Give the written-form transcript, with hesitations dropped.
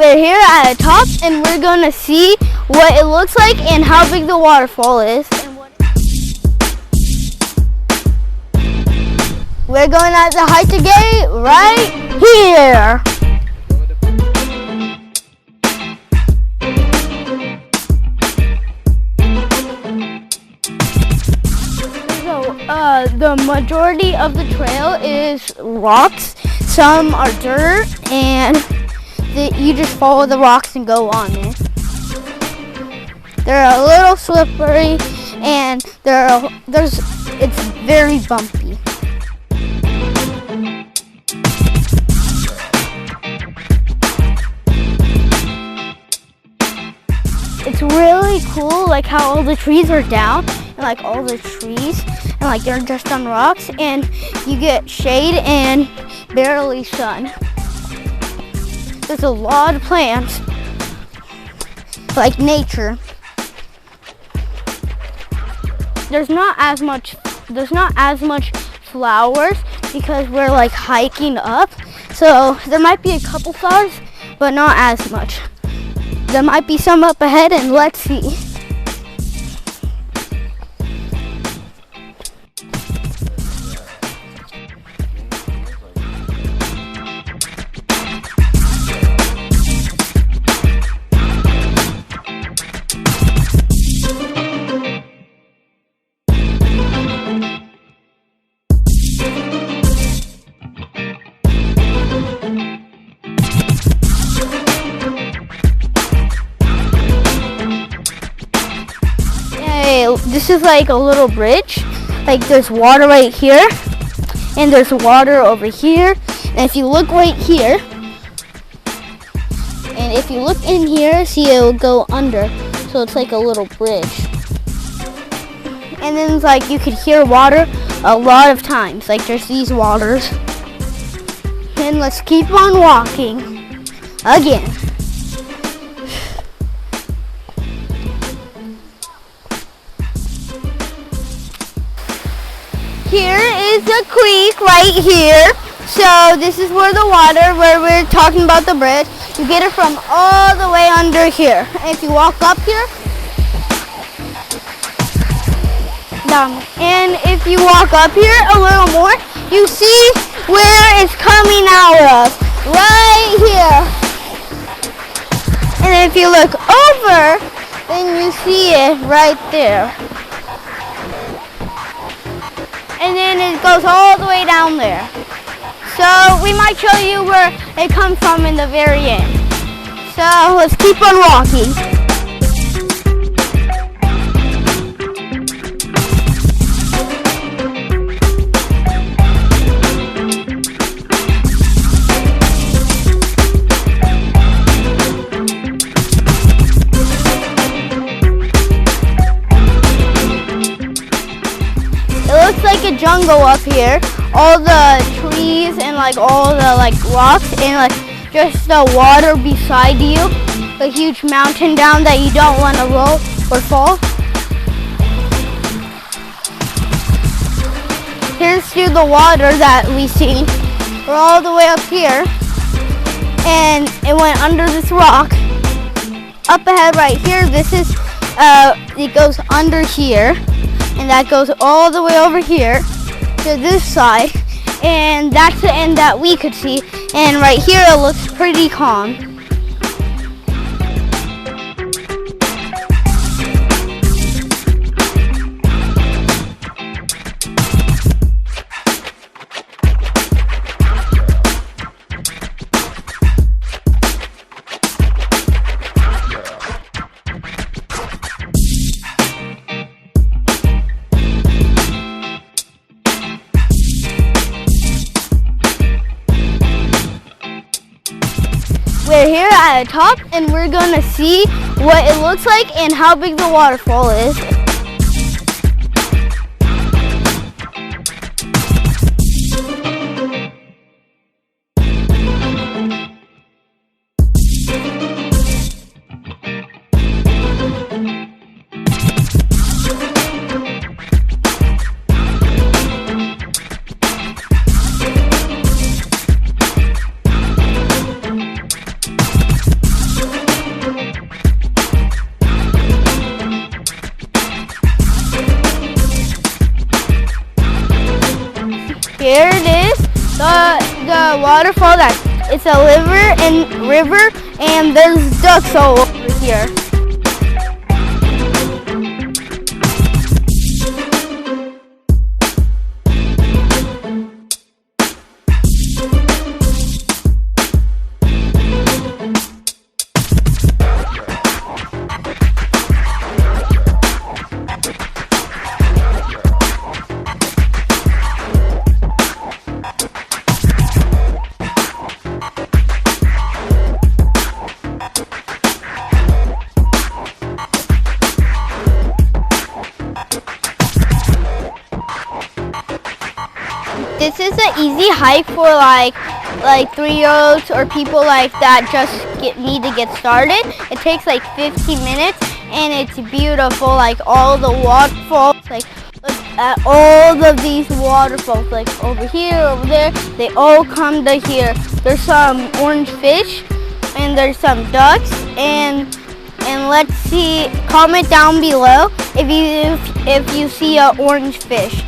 We're here at the top and we're gonna see what it looks like and how big the waterfall is. We're going at the height to gate right here. So the majority of the trail is rocks. Some are dirt and you just follow the rocks and go on it. They're a little slippery and it's very bumpy. It's really cool, like how all the trees are down and like all the trees and like they're just on rocks and you get shade and barely sun. There's a lot of plants, like nature. There's not as much flowers because we're like hiking up. So there might be a couple flowers, but not as much. There might be some up ahead and let's see. This is like a little bridge. Like there's water right here and there's water over here. And if you look right here, and if you look in here, see it will go under. So it's like a little bridge. And then it's like you could hear water a lot of times. Like there's these waters. And let's keep on walking again. Here is the creek right here. So this is where the water, where we're talking about the bridge, you get it from all the way under here. And if you walk up here, down. And if you walk up here a little more, you see where it's coming out of, right here. And if you look over, then you see it right there. And then it goes all the way down there. So we might show you where it comes from in the very end. So let's keep on walking. Looks like a jungle up here. All the trees and like all the like rocks and like just the water beside you. A huge mountain down that you don't want to roll or fall. Here's to the water that we see. We're all the way up here and it went under this rock. Up ahead right here, this is it goes under here. And that goes all the way over here to this side. And that's the end that we could see. And right here it looks pretty calm. We're here at the top and we're gonna see what it looks like and how big the waterfall is. waterfall that it's a river and there's ducks all over here. This is an easy hike for like 3-year-olds or people like that just need to get started. It takes like 15 minutes and it's beautiful, like all the waterfalls, like look at all of these waterfalls, like over here, over there, they all come to here. There's some orange fish and there's some ducks and let's see, comment down below if you see an orange fish.